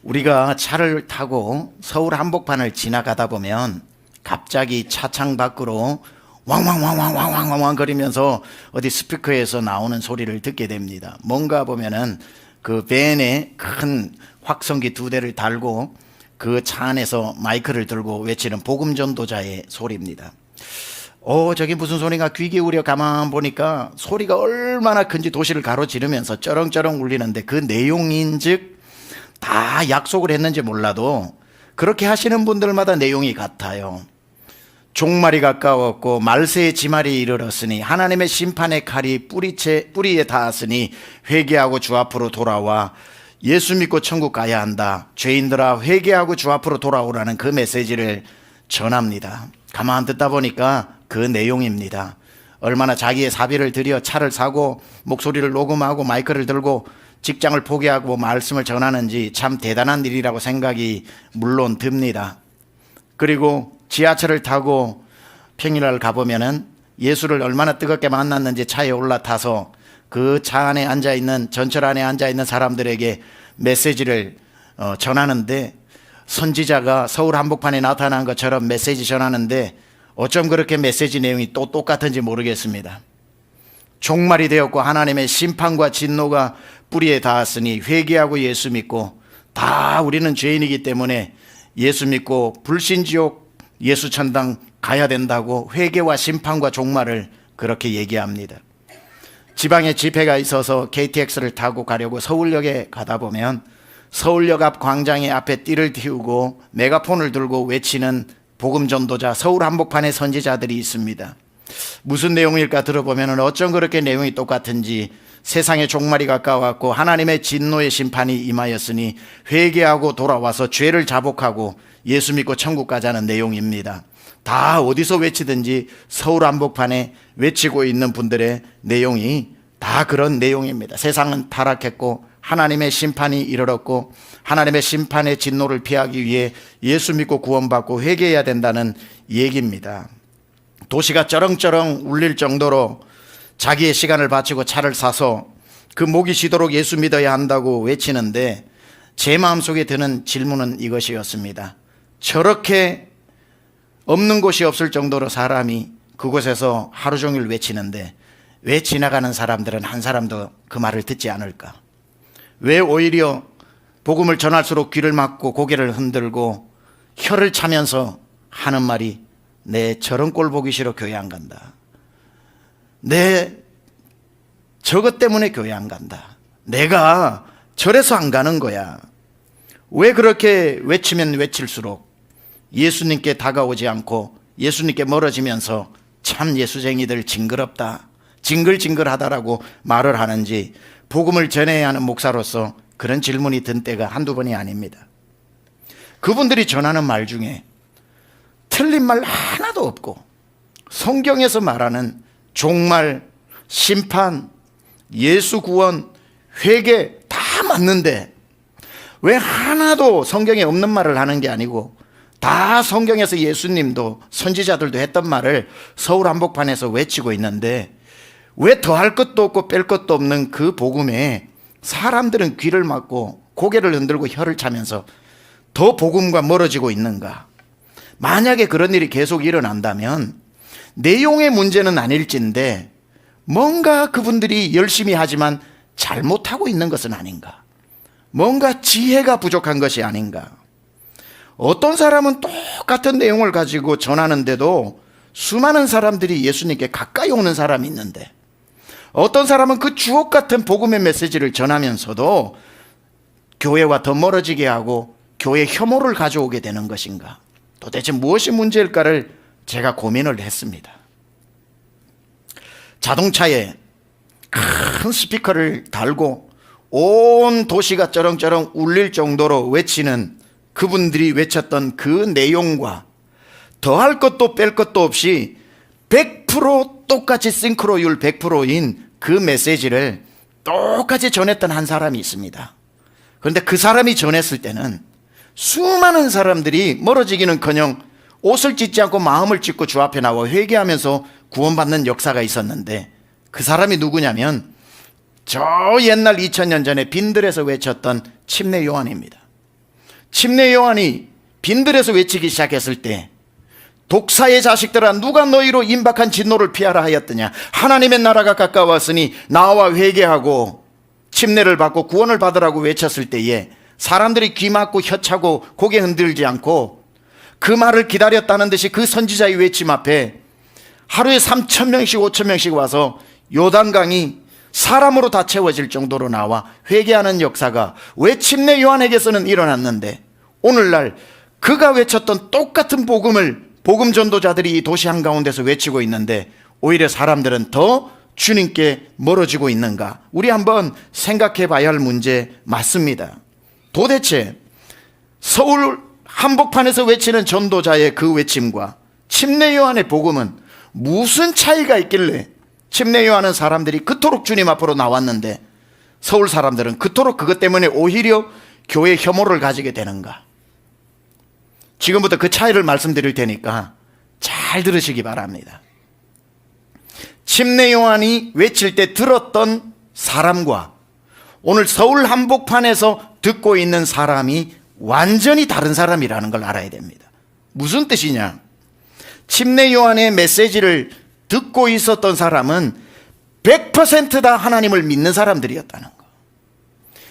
우리가 차를 타고 서울 한복판을 지나가다 보면 갑자기 차창 밖으로 왕왕왕왕왕왕왕 거리면서 어디 스피커에서 나오는 소리를 듣게 됩니다. 뭔가 보면은 그 밴에 큰 확성기 2대를 달고 그 차 안에서 마이크를 들고 외치는 복음 전도자의 소리입니다. 저게 무슨 소리가, 귀 기울여 가만 보니까 소리가 얼마나 큰지 도시를 가로지르면서 쩌렁쩌렁 울리는데, 그 내용인즉 다 약속을 했는지 몰라도 그렇게 하시는 분들마다 내용이 같아요. 종말이 가까웠고 말세의 지말이 이르렀으니 하나님의 심판의 칼이 뿌리에 닿았으니 회개하고 주 앞으로 돌아와 예수 믿고 천국 가야 한다. 죄인들아 회개하고 주 앞으로 돌아오라는 그 메시지를 전합니다. 가만 듣다 보니까 그 내용입니다. 얼마나 자기의 사비를 들여 차를 사고 목소리를 녹음하고 마이크를 들고 직장을 포기하고 말씀을 전하는지 참 대단한 일이라고 생각이 물론 듭니다. 그리고 지하철을 타고 평일날 가보면은 예수를 얼마나 뜨겁게 만났는지 차에 올라타서 그 차 안에 앉아있는, 전철 안에 앉아있는 사람들에게 메시지를 전하는데, 선지자가 서울 한복판에 나타난 것처럼 메시지 전하는데 어쩜 그렇게 메시지 내용이 또 똑같은지 모르겠습니다. 종말이 되었고 하나님의 심판과 진노가 뿌리에 닿았으니 회개하고 예수 믿고, 다 우리는 죄인이기 때문에 예수 믿고 불신지옥 예수 천당 가야 된다고 회개와 심판과 종말을 그렇게 얘기합니다. 지방에 집회가 있어서 KTX를 타고 가려고 서울역에 가다 보면 서울역 앞 광장의 앞에 띠를 틔우고 메가폰을 들고 외치는 복음 전도자, 서울 한복판의 선지자들이 있습니다. 무슨 내용일까 들어보면 어쩜 그렇게 내용이 똑같은지, 세상의 종말이 가까웠고 하나님의 진노의 심판이 임하였으니 회개하고 돌아와서 죄를 자복하고 예수 믿고 천국 가자는 내용입니다. 다 어디서 외치든지 서울 한복판에 외치고 있는 분들의 내용이 다 그런 내용입니다. 세상은 타락했고 하나님의 심판이 이르렀고 하나님의 심판의 진노를 피하기 위해 예수 믿고 구원받고 회개해야 된다는 얘기입니다. 도시가 쩌렁쩌렁 울릴 정도로 자기의 시간을 바치고 차를 사서 그 목이 쉬도록 예수 믿어야 한다고 외치는데, 제 마음속에 드는 질문은 이것이었습니다. 저렇게 없는 곳이 없을 정도로 사람이 그곳에서 하루 종일 외치는데 왜 지나가는 사람들은 한 사람도 그 말을 듣지 않을까? 왜 오히려 복음을 전할수록 귀를 막고 고개를 흔들고 혀를 차면서 하는 말이, 내 저런 꼴 보기 싫어 교회 안 간다. 내 저것 때문에 교회 안 간다. 내가 저래서 안 가는 거야. 왜 그렇게 외치면 외칠수록 예수님께 다가오지 않고 예수님께 멀어지면서 참 예수쟁이들 징그럽다, 징글징글하다라고 말을 하는지, 복음을 전해야 하는 목사로서 그런 질문이 든 때가 한두 번이 아닙니다. 그분들이 전하는 말 중에 틀린 말 하나도 없고 성경에서 말하는 종말, 심판, 예수 구원, 회개 다 맞는데 왜 하나도 성경에 없는 말을 하는 게 아니고, 다 성경에서 예수님도 선지자들도 했던 말을 서울 한복판에서 외치고 있는데 왜 더할 것도 없고 뺄 것도 없는 그 복음에 사람들은 귀를 막고 고개를 흔들고 혀를 차면서 더 복음과 멀어지고 있는가? 만약에 그런 일이 계속 일어난다면 내용의 문제는 아닐진데 뭔가 그분들이 열심히 하지만 잘못하고 있는 것은 아닌가? 뭔가 지혜가 부족한 것이 아닌가? 어떤 사람은 똑같은 내용을 가지고 전하는데도 수많은 사람들이 예수님께 가까이 오는 사람이 있는데, 어떤 사람은 그 주옥 같은 복음의 메시지를 전하면서도 교회와 더 멀어지게 하고 교회 혐오를 가져오게 되는 것인가? 도대체 무엇이 문제일까를 제가 고민을 했습니다. 자동차에 큰 스피커를 달고 온 도시가 쩌렁쩌렁 울릴 정도로 외치는 그분들이 외쳤던 그 내용과 더할 것도 뺄 것도 없이 100% 똑같이 싱크로율 100%인 그 메시지를 똑같이 전했던 한 사람이 있습니다. 그런데 그 사람이 전했을 때는 수많은 사람들이 멀어지기는커녕 옷을 찢지 않고 마음을 찢고 주 앞에 나와 회개하면서 구원받는 역사가 있었는데, 그 사람이 누구냐면 저 옛날 2000년 전에 빈들에서 외쳤던 침례 요한입니다. 침례 요한이 빈들에서 외치기 시작했을 때 독사의 자식들아 누가 너희로 임박한 진노를 피하라 하였더냐. 하나님의 나라가 가까웠으니 나와 회개하고 침례를 받고 구원을 받으라고 외쳤을 때에 사람들이 귀 막고 혀 차고 고개 흔들지 않고 그 말을 기다렸다는 듯이 그 선지자의 외침 앞에 하루에 3,000명씩 5,000명씩 와서 요단강이 사람으로 다 채워질 정도로 나와 회개하는 역사가 왜 침례 요한에게서는 일어났는데 오늘날 그가 외쳤던 똑같은 복음을 복음 전도자들이 이 도시 한가운데서 외치고 있는데 오히려 사람들은 더 주님께 멀어지고 있는가? 우리 한번 생각해 봐야 할 문제 맞습니다. 도대체 서울 한복판에서 외치는 전도자의 그 외침과 침례 요한의 복음은 무슨 차이가 있길래 침례 요한은 사람들이 그토록 주님 앞으로 나왔는데 서울 사람들은 그토록 그것 때문에 오히려 교회 혐오를 가지게 되는가? 지금부터 그 차이를 말씀드릴 테니까 잘 들으시기 바랍니다. 침례 요한이 외칠 때 들었던 사람과 오늘 서울 한복판에서 듣고 있는 사람이 완전히 다른 사람이라는 걸 알아야 됩니다. 무슨 뜻이냐? 침례 요한의 메시지를 듣고 있었던 사람은 100%다 하나님을 믿는 사람들이었다는 거.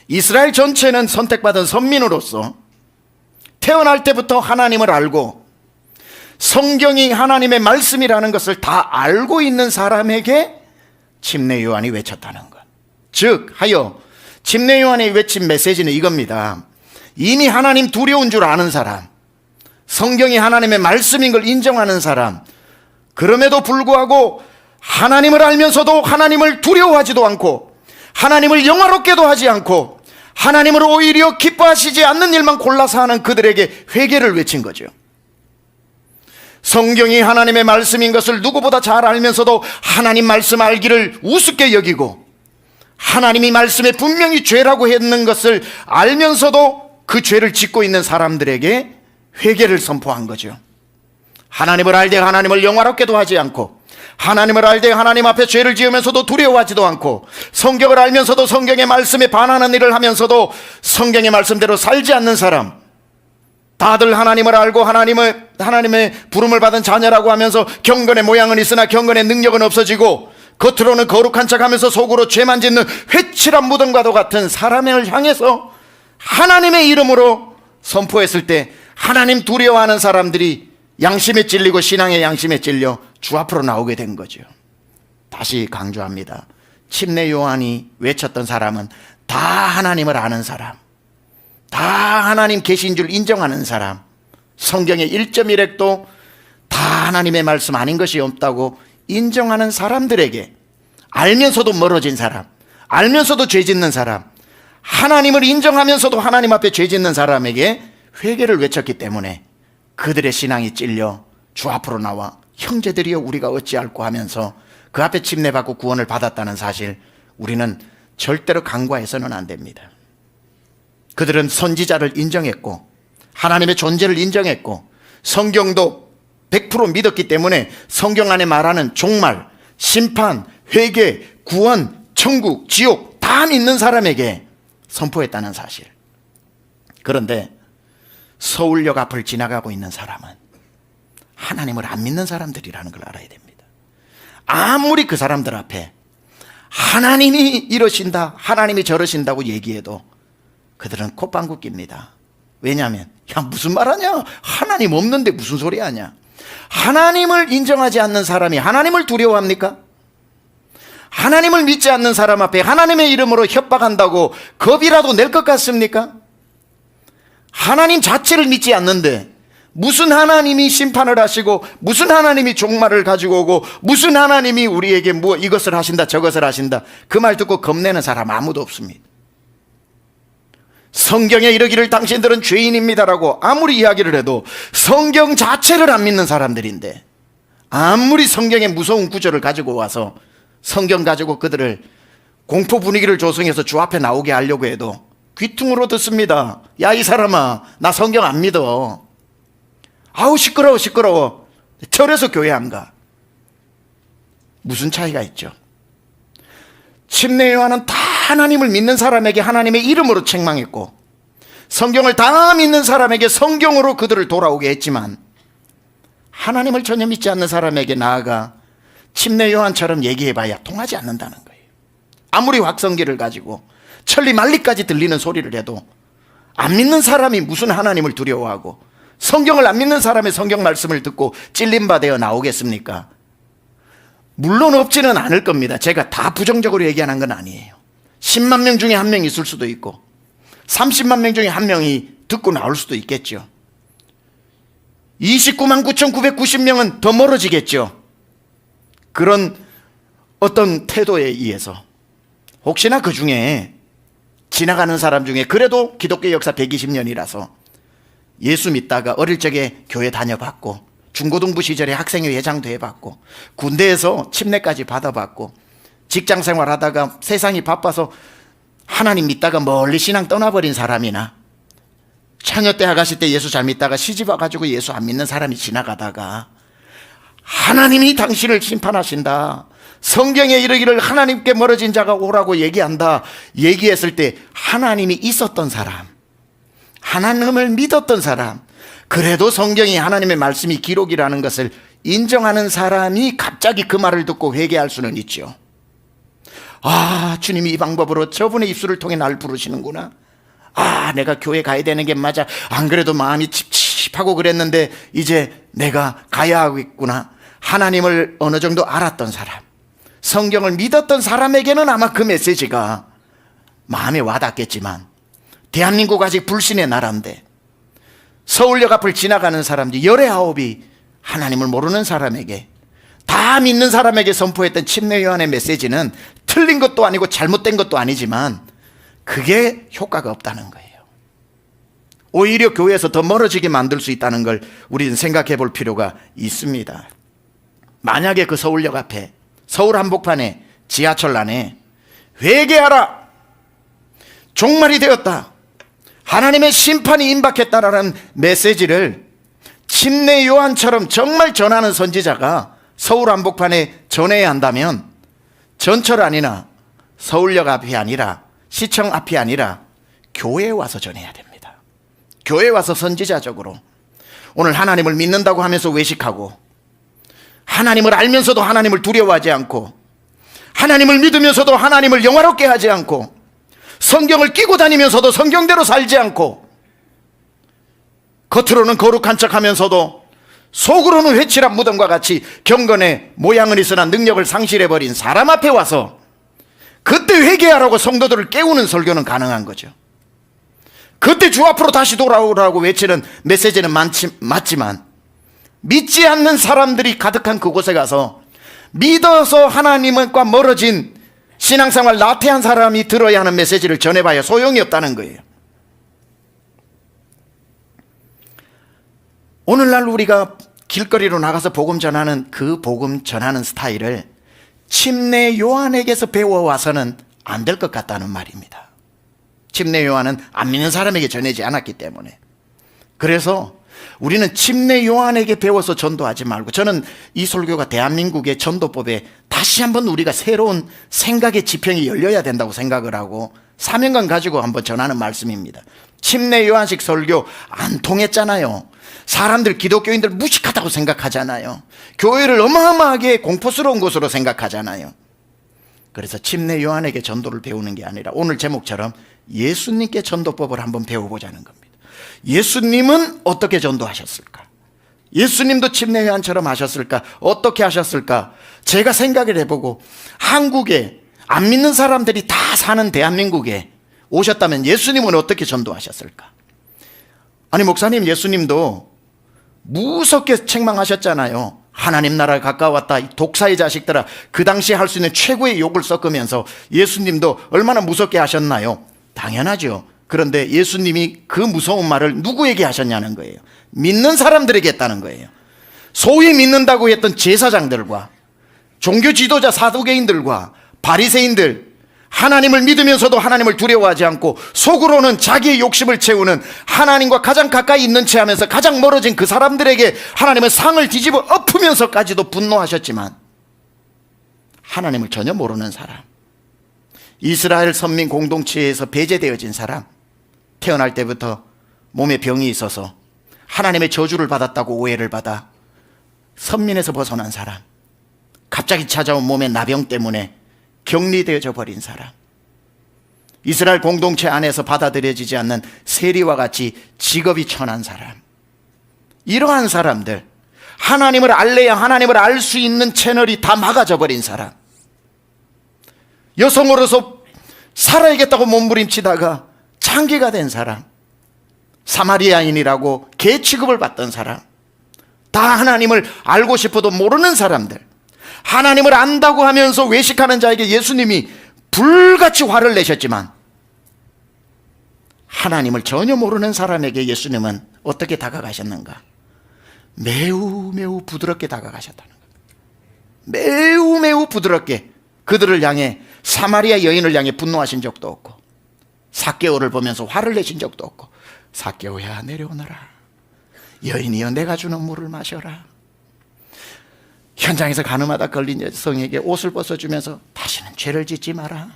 이스라엘 전체는 선택받은 선민으로서 태어날 때부터 하나님을 알고 성경이 하나님의 말씀이라는 것을 다 알고 있는 사람에게 침례 요한이 외쳤다는 것. 즉 하여 침례 요한이 외친 메시지는 이겁니다. 이미 하나님 두려운 줄 아는 사람, 성경이 하나님의 말씀인 걸 인정하는 사람, 그럼에도 불구하고 하나님을 알면서도 하나님을 두려워하지도 않고 하나님을 영화롭게도 하지 않고 하나님을 오히려 기뻐하시지 않는 일만 골라서 하는 그들에게 회개를 외친 거죠. 성경이 하나님의 말씀인 것을 누구보다 잘 알면서도 하나님 말씀 알기를 우습게 여기고 하나님이 말씀에 분명히 죄라고 했는 것을 알면서도 그 죄를 짓고 있는 사람들에게 회개를 선포한 거죠. 하나님을 알되 하나님을 영화롭게도 하지 않고 하나님을 알되 하나님 앞에 죄를 지으면서도 두려워하지도 않고 성경을 알면서도 성경의 말씀에 반하는 일을 하면서도 성경의 말씀대로 살지 않는 사람, 다들 하나님을 알고 하나님의 부름을 받은 자녀라고 하면서 경건의 모양은 있으나 경건의 능력은 없어지고 겉으로는 거룩한 척하면서 속으로 죄만 짓는 회칠한 무덤과도 같은 사람을 향해서 하나님의 이름으로 선포했을 때 하나님 두려워하는 사람들이 양심에 찔리고 신앙의 양심에 찔려 주 앞으로 나오게 된 거죠. 다시 강조합니다. 침례 요한이 외쳤던 사람은 다 하나님을 아는 사람, 다 하나님 계신 줄 인정하는 사람, 성경의 1.1핵도 다 하나님의 말씀 아닌 것이 없다고 인정하는 사람들에게, 알면서도 멀어진 사람, 알면서도 죄 짓는 사람, 하나님을 인정하면서도 하나님 앞에 죄 짓는 사람에게 회개를 외쳤기 때문에 그들의 신앙이 찔려 주 앞으로 나와 형제들이여 우리가 어찌할꼬 하면서 그 앞에 침례받고 구원을 받았다는 사실 우리는 절대로 간과해서는 안 됩니다. 그들은 선지자를 인정했고 하나님의 존재를 인정했고 성경도 100% 믿었기 때문에 성경 안에 말하는 종말, 심판, 회개, 구원, 천국, 지옥 다 믿는 사람에게 선포했다는 사실. 그런데 서울역 앞을 지나가고 있는 사람은 하나님을 안 믿는 사람들이라는 걸 알아야 됩니다. 아무리 그 사람들 앞에 하나님이 이러신다, 하나님이 저러신다고 얘기해도 그들은 콧방귀 낍니다. 왜냐하면 야 무슨 말하냐, 하나님 없는데 무슨 소리 하냐. 하나님을 인정하지 않는 사람이 하나님을 두려워합니까? 하나님을 믿지 않는 사람 앞에 하나님의 이름으로 협박한다고 겁이라도 낼 것 같습니까? 하나님 자체를 믿지 않는데 무슨 하나님이 심판을 하시고 무슨 하나님이 종말을 가지고 오고 무슨 하나님이 우리에게 뭐 이것을 하신다 저것을 하신다, 그 말 듣고 겁내는 사람 아무도 없습니다. 성경에 이르기를 당신들은 죄인입니다라고 아무리 이야기를 해도 성경 자체를 안 믿는 사람들인데 아무리 성경의 무서운 구절을 가지고 와서 성경 가지고 그들을 공포 분위기를 조성해서 주 앞에 나오게 하려고 해도 귀퉁으로 듣습니다. 야 이 사람아, 나 성경 안 믿어. 아우 시끄러워 시끄러워. 저래서 교회 안 가. 무슨 차이가 있죠? 침례 요한은 다 하나님을 믿는 사람에게 하나님의 이름으로 책망했고 성경을 다 믿는 사람에게 성경으로 그들을 돌아오게 했지만 하나님을 전혀 믿지 않는 사람에게 나아가 침례 요한처럼 얘기해봐야 통하지 않는다는 거예요. 아무리 확성기를 가지고 천리 만리까지 들리는 소리를 해도 안 믿는 사람이 무슨 하나님을 두려워하고 성경을 안 믿는 사람의 성경 말씀을 듣고 찔린 바 되어 나오겠습니까? 물론 없지는 않을 겁니다. 제가 다 부정적으로 얘기하는 건 아니에요. 10만 명 중에 한 명 있을 수도 있고 30만 명 중에 한 명이 듣고 나올 수도 있겠죠. 29만 9,990명은 더 멀어지겠죠. 그런 어떤 태도에 의해서 혹시나 그 중에 지나가는 사람 중에 그래도 기독교 역사 120년이라서 예수 믿다가 어릴 적에 교회 다녀봤고 중고등부 시절에 학생회 회장도 해봤고 군대에서 침례까지 받아봤고 직장 생활하다가 세상이 바빠서 하나님 믿다가 멀리 신앙 떠나버린 사람이나 처녀 때 아가씨 때 예수 잘 믿다가 시집 와가지고 예수 안 믿는 사람이 지나가다가 하나님이 당신을 심판하신다, 성경에 이르기를 하나님께 멀어진 자가 오라고 얘기한다 얘기했을 때 하나님이 있었던 사람, 하나님을 믿었던 사람, 그래도 성경이 하나님의 말씀이 기록이라는 것을 인정하는 사람이 갑자기 그 말을 듣고 회개할 수는 있죠. 아, 주님이 이 방법으로 저분의 입술을 통해 날 부르시는구나. 아, 내가 교회 가야 되는 게 맞아. 안 그래도 마음이 찝찝하고 그랬는데 이제 내가 가야 하겠구나. 하나님을 어느 정도 알았던 사람, 성경을 믿었던 사람에게는 아마 그 메시지가 마음에 와닿겠지만 대한민국 아직 불신의 나라인데 서울역 앞을 지나가는 사람들 19이 하나님을 모르는 사람에게, 다 믿는 사람에게 선포했던 침례 요한의 메시지는 틀린 것도 아니고 잘못된 것도 아니지만 그게 효과가 없다는 거예요. 오히려 교회에서 더 멀어지게 만들 수 있다는 걸 우리는 생각해 볼 필요가 있습니다. 만약에 그 서울역 앞에, 서울 한복판에, 지하철 안에 회개하라, 종말이 되었다, 하나님의 심판이 임박했다라는 메시지를 침례 요한처럼 정말 전하는 선지자가 서울 한복판에 전해야 한다면 전철 안이나 서울역 앞이 아니라 시청 앞이 아니라 교회에 와서 전해야 됩니다. 교회에 와서 선지자적으로 오늘 하나님을 믿는다고 하면서 외식하고, 하나님을 알면서도 하나님을 두려워하지 않고, 하나님을 믿으면서도 하나님을 영화롭게 하지 않고, 성경을 끼고 다니면서도 성경대로 살지 않고, 겉으로는 거룩한 척하면서도 속으로는 회칠한 무덤과 같이 경건의 모양은 있으나 능력을 상실해버린 사람 앞에 와서 그때 회개하라고 성도들을 깨우는 설교는 가능한 거죠. 그때 주 앞으로 다시 돌아오라고 외치는 메시지는 맞지만 믿지 않는 사람들이 가득한 그곳에 가서 믿어서 하나님과 멀어진 신앙생활 나태한 사람이 들어야 하는 메시지를 전해봐야 소용이 없다는 거예요. 오늘날 우리가 길거리로 나가서 복음 전하는 그 복음 전하는 스타일을 침례 요한에게서 배워와서는 안 될 것 같다는 말입니다. 침례 요한은 안 믿는 사람에게 전하지 않았기 때문에. 그래서 우리는 침례 요한에게 배워서 전도하지 말고, 저는 이 설교가 대한민국의 전도법에 다시 한번 우리가 새로운 생각의 지평이 열려야 된다고 생각을 하고 사명감 가지고 한번 전하는 말씀입니다. 침례 요한식 설교 안 통했잖아요. 사람들, 기독교인들 무식하다고 생각하잖아요. 교회를 어마어마하게 공포스러운 곳으로 생각하잖아요. 그래서 침례 요한에게 전도를 배우는 게 아니라 오늘 제목처럼 예수님께 전도법을 한번 배워보자는 겁니다. 예수님은 어떻게 전도하셨을까? 예수님도 침례 요한처럼 하셨을까? 어떻게 하셨을까? 제가 생각을 해보고 한국에 안 믿는 사람들이 다 사는 대한민국에 오셨다면 예수님은 어떻게 전도하셨을까? 아니, 목사님, 예수님도 무섭게 책망하셨잖아요. 하나님 나라가 가까웠다, 이 독사의 자식들아. 그 당시에 할 수 있는 최고의 욕을 섞으면서 예수님도 얼마나 무섭게 하셨나요? 당연하죠. 그런데 예수님이 그 무서운 말을 누구에게 하셨냐는 거예요. 믿는 사람들에게 했다는 거예요. 소위 믿는다고 했던 제사장들과 종교 지도자 사두개인들과 바리새인들, 하나님을 믿으면서도 하나님을 두려워하지 않고 속으로는 자기의 욕심을 채우는, 하나님과 가장 가까이 있는 채 하면서 가장 멀어진 그 사람들에게 하나님은 상을 뒤집어 엎으면서까지도 분노하셨지만, 하나님을 전혀 모르는 사람, 이스라엘 선민 공동체에서 배제되어진 사람, 태어날 때부터 몸에 병이 있어서 하나님의 저주를 받았다고 오해를 받아 선민에서 벗어난 사람, 갑자기 찾아온 몸의 나병 때문에 격리되어져 버린 사람, 이스라엘 공동체 안에서 받아들여지지 않는 세리와 같이 직업이 천한 사람, 이러한 사람들, 하나님을 알래야 하나님을 알 수 있는 채널이 다 막아져 버린 사람, 여성으로서 살아야겠다고 몸부림치다가 장기가 된 사람, 사마리아인이라고 개 취급을 받던 사람, 다 하나님을 알고 싶어도 모르는 사람들, 하나님을 안다고 하면서 외식하는 자에게 예수님이 불같이 화를 내셨지만 하나님을 전혀 모르는 사람에게 예수님은 어떻게 다가가셨는가? 매우 매우 부드럽게 다가가셨다는 겁니다. 매우 매우 부드럽게 그들을 향해, 사마리아 여인을 향해 분노하신 적도 없고, 삭개오를 보면서 화를 내신 적도 없고, 삭개오야 내려오너라, 여인이여 내가 주는 물을 마셔라. 현장에서 가늠하다 걸린 여성에게 옷을 벗어주면서 다시는 죄를 짓지 마라.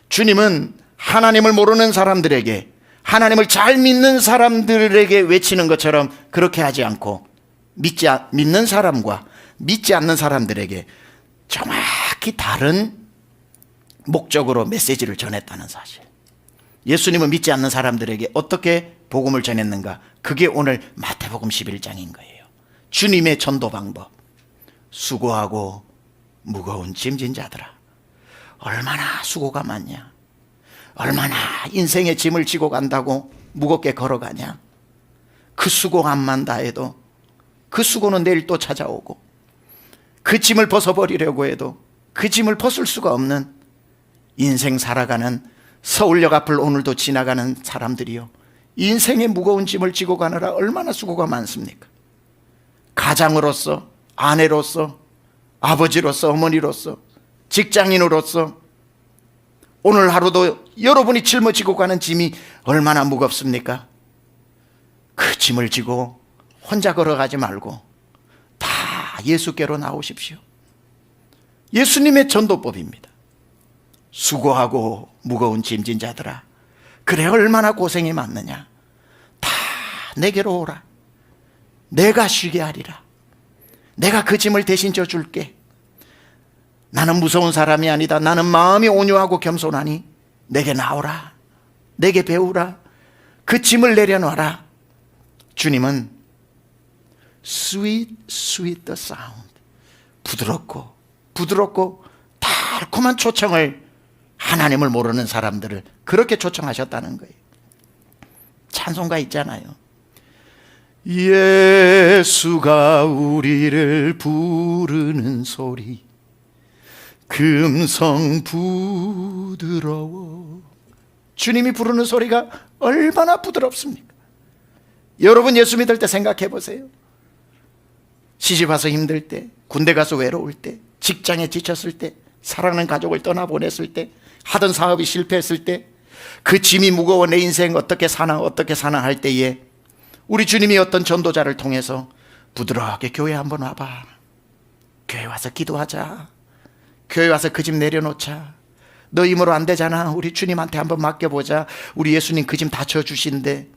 주님은 하나님을 모르는 사람들에게, 하나님을 잘 믿는 사람들에게 외치는 것처럼 그렇게 하지 않고 믿는 사람과 믿지 않는 사람들에게 정확히 다른 목적으로 메시지를 전했다는 사실. 예수님은 믿지 않는 사람들에게 어떻게 복음을 전했는가? 그게 오늘 마태복음 11장인 거예요. 주님의 전도 방법. 수고하고 무거운 짐진 자들아, 얼마나 수고가 많냐, 얼마나 인생의 짐을 지고 간다고 무겁게 걸어가냐. 그 수고함만 다 해도 그 수고는 내일 또 찾아오고, 그 짐을 벗어버리려고 해도 그 짐을 벗을 수가 없는 인생 살아가는 서울역 앞을 오늘도 지나가는 사람들이요, 인생의 무거운 짐을 지고 가느라 얼마나 수고가 많습니까? 가장으로서, 아내로서, 아버지로서, 어머니로서, 직장인으로서 오늘 하루도 여러분이 짊어지고 가는 짐이 얼마나 무겁습니까? 그 짐을 지고 혼자 걸어가지 말고 다 예수께로 나오십시오. 예수님의 전도법입니다. 수고하고 무거운 짐진 자들아, 그래 얼마나 고생이 많느냐, 다 내게로 오라. 내가 쉬게 하리라. 내가 그 짐을 대신 져줄게. 나는 무서운 사람이 아니다. 나는 마음이 온유하고 겸손하니 내게 나오라. 내게 배우라. 그 짐을 내려놔라. 주님은 sweet, sweet the sound, 부드럽고 부드럽고 달콤한 초청을 하나님을 모르는 사람들을 그렇게 초청하셨다는 거예요. 찬송가 있잖아요. 예수가 우리를 부르는 소리 금성 부드러워. 주님이 부르는 소리가 얼마나 부드럽습니까? 여러분 예수 믿을 때 생각해 보세요. 시집 와서 힘들 때, 군대 가서 외로울 때, 직장에 지쳤을 때, 사랑하는 가족을 떠나보냈을 때, 하던 사업이 실패했을 때, 그 짐이 무거워 내 인생 어떻게 사나 할 때에 우리 주님이 어떤 전도자를 통해서 부드럽게 교회 한번 와봐. 교회 와서 기도하자. 교회 와서 그 짐 내려놓자. 너 힘으로 안 되잖아. 우리 주님한테 한번 맡겨보자. 우리 예수님 그 짐 다 져주신대.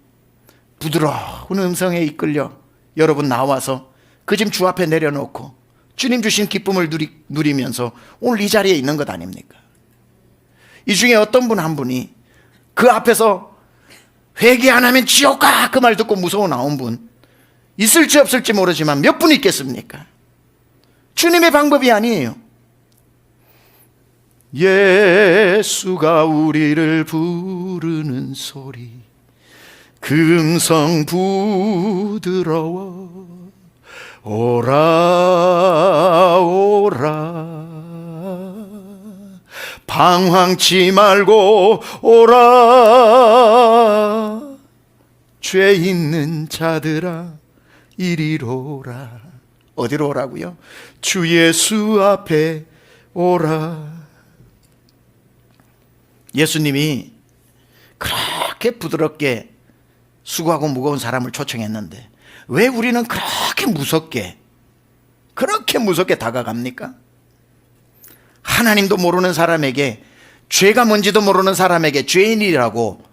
부드러운 음성에 이끌려 여러분 나와서 그 짐 주 앞에 내려놓고 주님 주신 기쁨을 누리면서 오늘 이 자리에 있는 것 아닙니까? 이 중에 어떤 분 한 분이 그 앞에서 회개 안 하면 지옥 가! 그 말 듣고 무서워 나온 분 있을지 없을지 모르지만 몇 분 있겠습니까? 주님의 방법이 아니에요. 예수가 우리를 부르는 소리 금성 부드러워 오라 오라 방황치 말고 오라 죄 있는 자들아 이리로 오라. 어디로 오라고요? 주 예수 앞에 오라. 예수님이 그렇게 부드럽게 수고하고 무거운 사람을 초청했는데 왜 우리는 그렇게 무섭게 다가갑니까? 하나님도 모르는 사람에게, 죄가 뭔지도 모르는 사람에게 죄인이라고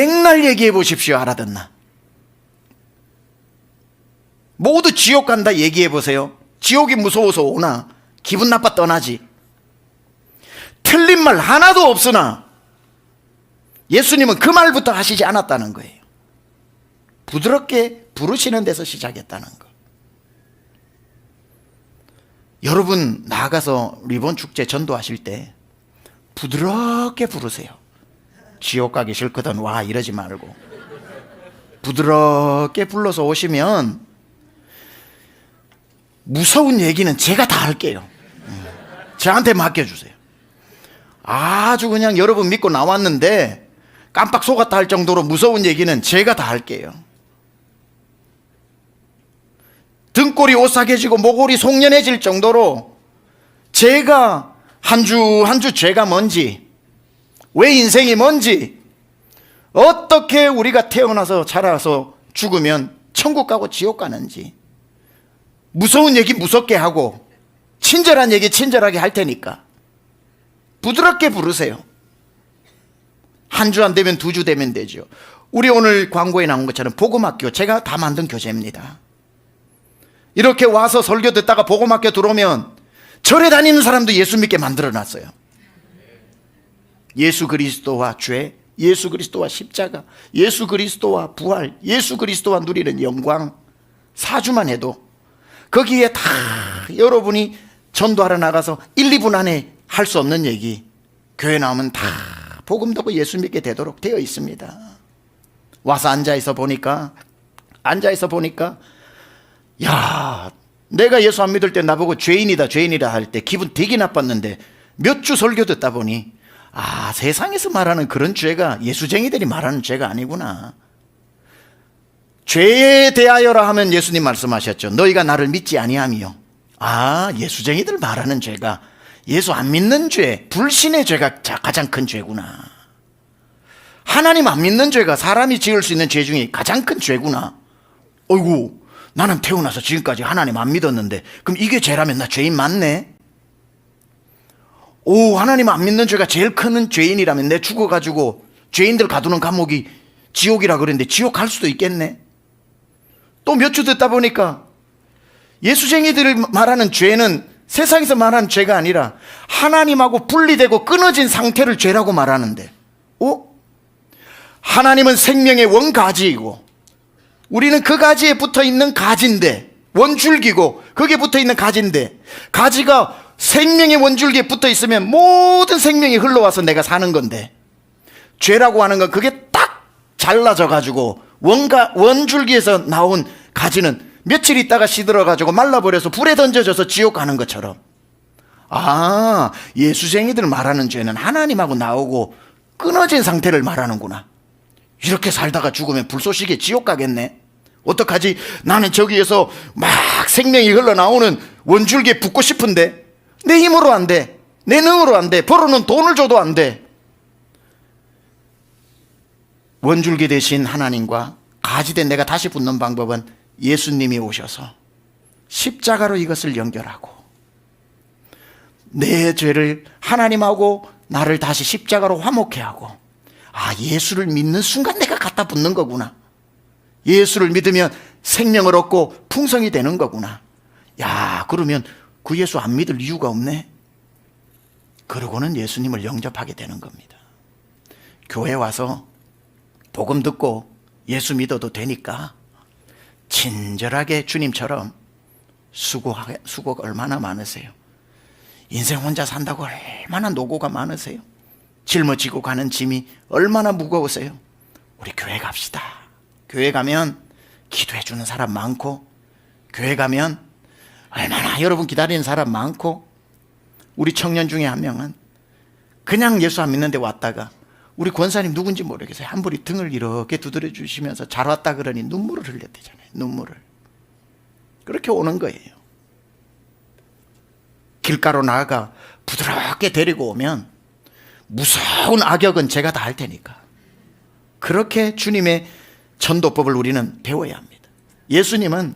백날 얘기해 보십시오. 알아듣나? 모두 지옥 간다 얘기해 보세요. 지옥이 무서워서 오나? 기분 나빠 떠나지. 틀린 말 하나도 없으나 예수님은 그 말부터 하시지 않았다는 거예요. 부드럽게 부르시는 데서 시작했다는 거. 여러분 나가서 리본 축제 전도하실 때 부드럽게 부르세요. 지옥 가기 싫거든 와 이러지 말고 부드럽게 불러서 오시면 무서운 얘기는 제가 다 할게요. 저한테 맡겨주세요. 아주 그냥 여러분 믿고 나왔는데 깜빡 속았다 할 정도로 무서운 얘기는 제가 다 할게요. 등골이 오싹해지고 목골이 송연해질 정도로 제가 한 주 한 주 죄가 뭔지, 왜 인생이 뭔지, 어떻게 우리가 태어나서 자라서 죽으면 천국 가고 지옥 가는지 무서운 얘기 무섭게 하고 친절한 얘기 친절하게 할 테니까 부드럽게 부르세요. 한 주 안 되면 두 주 되면 되죠. 우리 오늘 광고에 나온 것처럼 복음학교 제가 다 만든 교재입니다. 이렇게 와서 설교 듣다가 복음학교 들어오면 절에 다니는 사람도 예수 믿게 만들어놨어요. 예수 그리스도와 죄, 예수 그리스도와 십자가, 예수 그리스도와 부활, 예수 그리스도와 누리는 영광 4주만 해도 거기에 다 여러분이 전도하러 나가서 1, 2분 안에 할 수 없는 얘기 교회 나오면 다 복음 듣고 예수 믿게 되도록 되어 있습니다. 와서 앉아있어 보니까 야, 내가 예수 안 믿을 때 나보고 죄인이다 할 때 기분 되게 나빴는데 몇 주 설교 듣다 보니 아, 세상에서 말하는 그런 죄가 예수쟁이들이 말하는 죄가 아니구나. 죄에 대하여라 하면 예수님 말씀하셨죠. 너희가 나를 믿지 아니함이요. 아, 예수쟁이들 말하는 죄가 예수 안 믿는 죄, 불신의 죄가 가장 큰 죄구나. 하나님 안 믿는 죄가 사람이 지을 수 있는 죄 중에 가장 큰 죄구나. 어이구, 나는 태어나서 지금까지 하나님 안 믿었는데 그럼 이게 죄라면 나 죄인 맞네? 오, 하나님 안 믿는 죄가 제일 큰 죄인이라면 내 죽어가지고 죄인들 가두는 감옥이 지옥이라 그랬는데 지옥 갈 수도 있겠네? 또 몇 주 듣다 보니까 예수쟁이들이 말하는 죄는 세상에서 말하는 죄가 아니라 하나님하고 분리되고 끊어진 상태를 죄라고 말하는데, 하나님은 생명의 원가지이고 우리는 그 가지에 붙어있는 가지인데, 원줄기고 거기에 붙어있는 가지인데, 가지가 생명의 원줄기에 붙어있으면 모든 생명이 흘러와서 내가 사는 건데, 죄라고 하는 건 그게 딱 잘라져 가지고 원줄기에서 나온 가지는 며칠 있다가 시들어가지고 말라버려서 불에 던져져서 지옥 가는 것처럼, 아, 예수쟁이들 말하는 죄는 하나님하고 나오고 끊어진 상태를 말하는구나. 이렇게 살다가 죽으면 불쏘시개 지옥 가겠네. 어떡하지? 나는 저기에서 막 생명이 흘러나오는 원줄기에 붙고 싶은데 내 힘으로 안 돼, 내 능으로 안 돼, 벌어놓은 돈을 줘도 안 돼. 원줄기 대신 하나님과 가지된 내가 다시 붙는 방법은 예수님이 오셔서 십자가로 이것을 연결하고 내 죄를 하나님하고 나를 다시 십자가로 화목해 하고, 아, 예수를 믿는 순간 내가 갖다 붙는 거구나. 예수를 믿으면 생명을 얻고 풍성이 되는 거구나. 야, 그러면 그 예수 안 믿을 이유가 없네. 그러고는 예수님을 영접하게 되는 겁니다. 교회 와서 복음 듣고 예수 믿어도 되니까 친절하게 주님처럼 수고가 얼마나 많으세요. 인생 혼자 산다고 얼마나 노고가 많으세요. 짊어지고 가는 짐이 얼마나 무거우세요. 우리 교회 갑시다. 교회 가면 기도해 주는 사람 많고, 교회 가면 얼마나 여러분 기다리는 사람 많고, 우리 청년 중에 한 명은 그냥 예수 안 믿는데 왔다가 우리 권사님 누군지 모르겠어요. 한 분이 등을 이렇게 두드려 주시면서 잘 왔다 그러니 눈물을 흘렸대잖아요. 눈물을. 그렇게 오는 거예요. 길가로 나아가 부드럽게 데리고 오면 무서운 악역은 제가 다 할 테니까. 그렇게 주님의 전도법을 우리는 배워야 합니다. 예수님은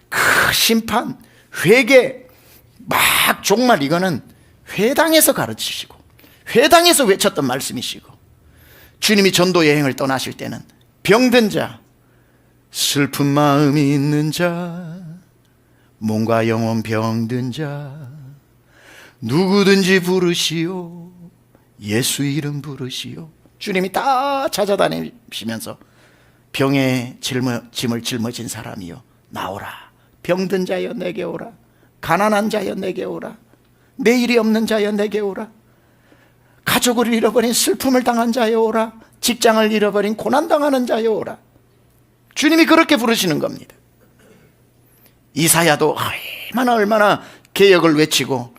그 심판, 회개, 막 정말 이거는 회당에서 가르치시고 회당에서 외쳤던 말씀이시고 주님이 전도 여행을 떠나실 때는 병든 자, 슬픈 마음이 있는 자, 몸과 영혼 병든 자, 누구든지 부르시오. 예수 이름 부르시오. 주님이 다 찾아다니시면서 병에 짐을 짊어진 사람이요, 나오라. 병든 자여 내게 오라. 가난한 자여 내게 오라. 내일이 없는 자여 내게 오라. 가족을 잃어버린 슬픔을 당한 자여 오라. 직장을 잃어버린 고난당하는 자여 오라. 주님이 그렇게 부르시는 겁니다. 이사야도 얼마나 개혁을 외치고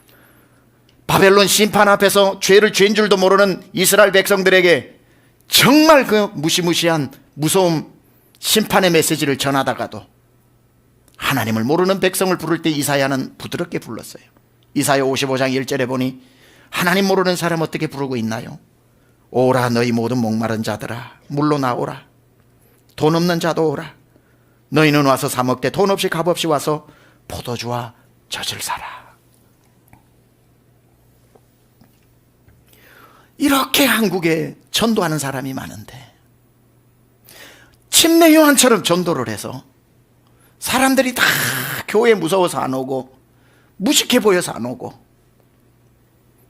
바벨론 심판 앞에서 죄를 죄인 줄도 모르는 이스라엘 백성들에게 정말 그 무시무시한 무서운 심판의 메시지를 전하다가도 하나님을 모르는 백성을 부를 때 이사야는 부드럽게 불렀어요. 이사야 55장 1절에 보니 하나님 모르는 사람 어떻게 부르고 있나요? 오라 너희 모든 목마른 자들아 물로 나오라. 돈 없는 자도 오라. 너희는 와서 사 먹되 돈 없이 값 없이 와서 포도주와 젖을 사라. 이렇게 한국에 전도하는 사람이 많은데 침례 요한처럼 전도를 해서 사람들이 다 교회 무서워서 안 오고 무식해 보여서 안 오고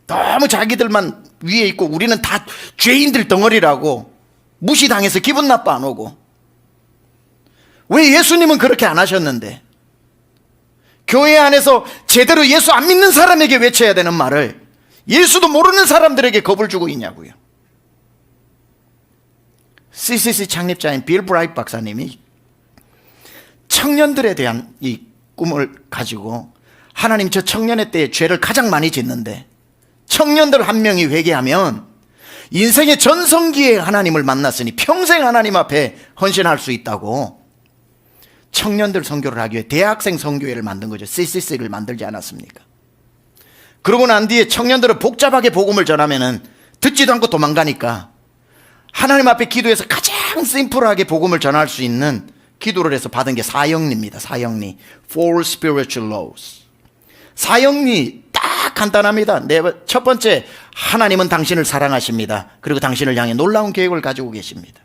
너무 자기들만 위에 있고 우리는 다 죄인들 덩어리라고 무시당해서 기분 나빠 안 오고. 왜 예수님은 그렇게 안 하셨는데 교회 안에서 제대로 예수 안 믿는 사람에게 외쳐야 되는 말을 예수도 모르는 사람들에게 겁을 주고 있냐고요. CCC 창립자인 빌 브라이트 박사님이 청년들에 대한 이 꿈을 가지고 하나님 저 청년의 때에 죄를 가장 많이 짓는데 청년들 한 명이 회개하면 인생의 전성기에 하나님을 만났으니 평생 하나님 앞에 헌신할 수 있다고 청년들 선교를 하기 위해 대학생 선교회를 만든 거죠. CCC를 만들지 않았습니까? 그러고 난 뒤에 청년들은 복잡하게 복음을 전하면은 듣지도 않고 도망가니까 하나님 앞에 기도해서 가장 심플하게 복음을 전할 수 있는 기도를 해서 받은 게 사형리입니다. 사형리. Four spiritual laws. 사형리 딱 간단합니다. 첫 번째, 하나님은 당신을 사랑하십니다. 그리고 당신을 향해 놀라운 계획을 가지고 계십니다.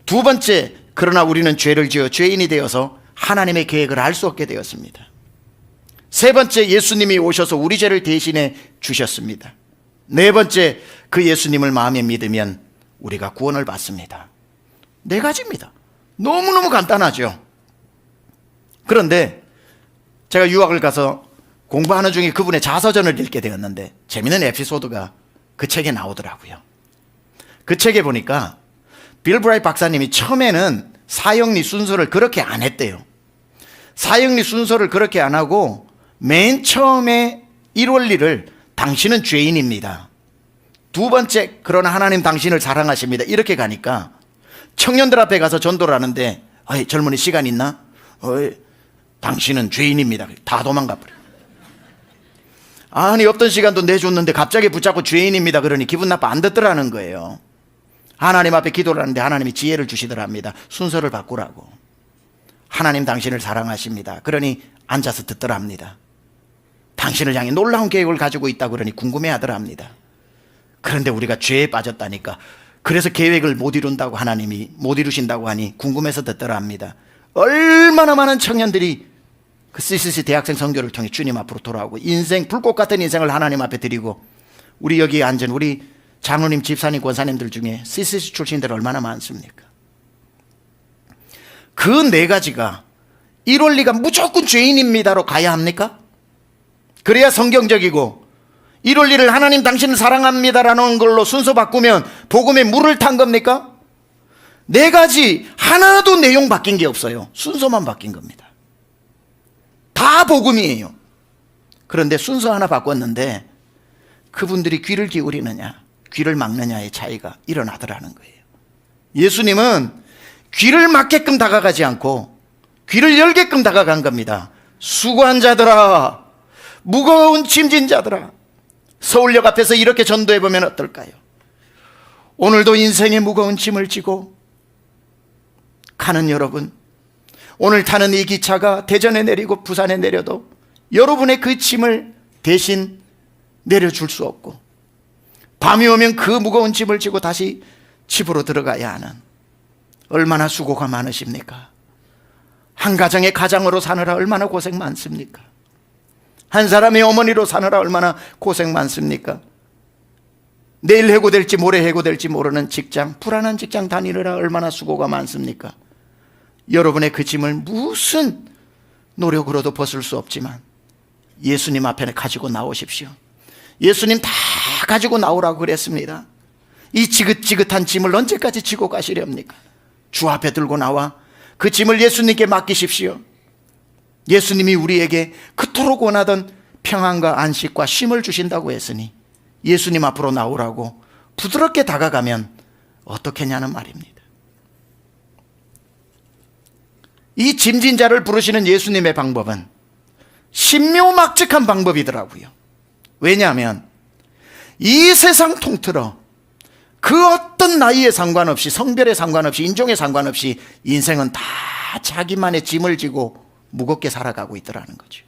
두 번째, 그러나 우리는 죄를 지어 죄인이 되어서 하나님의 계획을 알 수 없게 되었습니다. 세 번째, 예수님이 오셔서 우리 죄를 대신해 주셨습니다. 네 번째, 그 예수님을 마음에 믿으면 우리가 구원을 받습니다. 네 가지입니다. 너무너무 간단하죠. 그런데 제가 유학을 가서 공부하는 중에 그분의 자서전을 읽게 되었는데 재미있는 에피소드가 그 책에 나오더라고요. 그 책에 보니까 빌 브라이트 박사님이 처음에는 사형리 순서를 그렇게 안 했대요. 사형리 순서를 그렇게 안 하고 맨 처음에 1원리를 당신은 죄인입니다. 두 번째, 그러나 하나님 당신을 사랑하십니다. 이렇게 가니까 청년들 앞에 가서 전도를 하는데 젊은이 시간 있나? 당신은 죄인입니다. 다 도망가 버려. 아니 없던 시간도 내줬는데 갑자기 붙잡고 죄인입니다. 그러니 기분 나빠 안 듣더라는 거예요. 하나님 앞에 기도를 하는데 하나님이 지혜를 주시더랍니다. 순서를 바꾸라고. 하나님 당신을 사랑하십니다. 그러니 앉아서 듣더랍니다. 당신을 향해 놀라운 계획을 가지고 있다고 그러니 궁금해하더랍니다. 그런데 우리가 죄에 빠졌다니까 그래서 계획을 못 이룬다고 하나님이 못 이루신다고 하니 궁금해서 듣더랍니다. 얼마나 많은 청년들이 그 CCC 대학생 선교를 통해 주님 앞으로 돌아오고 인생 불꽃 같은 인생을 하나님 앞에 드리고 우리 여기 앉은 우리 장로님, 집사님, 권사님들 중에 CCC 출신들 얼마나 많습니까? 그 네 가지가 1원리가 무조건 죄인입니다로 가야 합니까? 그래야 성경적이고 1원리를 하나님 당신을 사랑합니다라는 걸로 순서 바꾸면 복음에 물을 탄 겁니까? 네 가지 하나도 내용 바뀐 게 없어요. 순서만 바뀐 겁니다. 다 복음이에요. 그런데 순서 하나 바꿨는데 그분들이 귀를 기울이느냐 귀를 막느냐의 차이가 일어나더라는 거예요. 예수님은 귀를 막게끔 다가가지 않고 귀를 열게끔 다가간 겁니다. 수고한 자들아, 무거운 짐진 자들아, 서울역 앞에서 이렇게 전도해보면 어떨까요? 오늘도 인생의 무거운 짐을 지고 가는 여러분, 오늘 타는 이 기차가 대전에 내리고 부산에 내려도 여러분의 그 짐을 대신 내려줄 수 없고 밤이 오면 그 무거운 짐을 지고 다시 집으로 들어가야 하는 얼마나 수고가 많으십니까? 한 가정의 가장으로 사느라 얼마나 고생 많습니까? 한 사람의 어머니로 사느라 얼마나 고생 많습니까? 내일 해고될지 모레 해고될지 모르는 직장, 불안한 직장 다니느라 얼마나 수고가 많습니까? 여러분의 그 짐을 무슨 노력으로도 벗을 수 없지만 예수님 앞에 가지고 나오십시오. 예수님 다 가지고 나오라고 그랬습니다. 이 지긋지긋한 짐을 언제까지 지고 가시렵니까? 주 앞에 들고 나와 그 짐을 예수님께 맡기십시오. 예수님이 우리에게 그토록 원하던 평안과 안식과 쉼을 주신다고 했으니 예수님 앞으로 나오라고 부드럽게 다가가면 어떻겠냐는 말입니다. 이 짐진 자를 부르시는 예수님의 방법은 신묘막측한 방법이더라고요. 왜냐하면 이 세상 통틀어 그 어떤 나이에 상관없이, 성별에 상관없이, 인종에 상관없이 인생은 다 자기만의 짐을 지고 무겁게 살아가고 있더라는 거죠.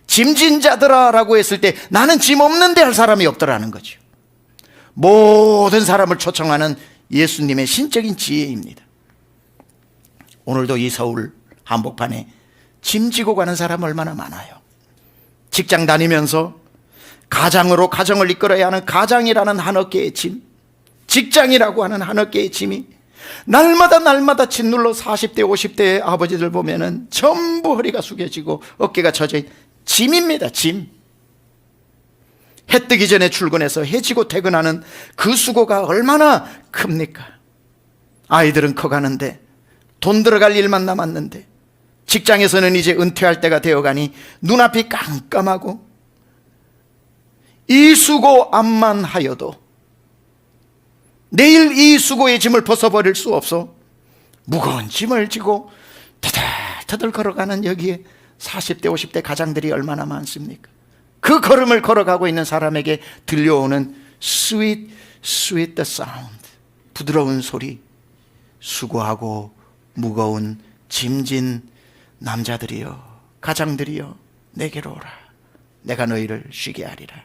짐진 자들아라고 했을 때 나는 짐 없는데 할 사람이 없더라는 거죠. 모든 사람을 초청하는 예수님의 신적인 지혜입니다. 오늘도 이 서울 한복판에 짐 지고 가는 사람 얼마나 많아요. 직장 다니면서 가장으로 가정을 이끌어야 하는 가장이라는 한 어깨의 짐, 직장이라고 하는 한 어깨의 짐이 날마다 짓눌러 40대 50대의 아버지들 보면은 전부 허리가 숙여지고 어깨가 젖어 짐입니다. 짐. 해 뜨기 전에 출근해서 해 지고 퇴근하는 그 수고가 얼마나 큽니까? 아이들은 커가는데 돈 들어갈 일만 남았는데 직장에서는 이제 은퇴할 때가 되어가니 눈앞이 깜깜하고 이 수고 암만 하여도 내일 이 수고의 짐을 벗어버릴 수 없어 무거운 짐을 지고 터덜터덜 걸어가는 여기에 40대 50대 가장들이 얼마나 많습니까? 그 걸음을 걸어가고 있는 사람에게 들려오는 sweet the sound, 부드러운 소리, 수고하고 무거운 짐진 남자들이여, 가장들이여, 내게로 오라. 내가 너희를 쉬게 하리라.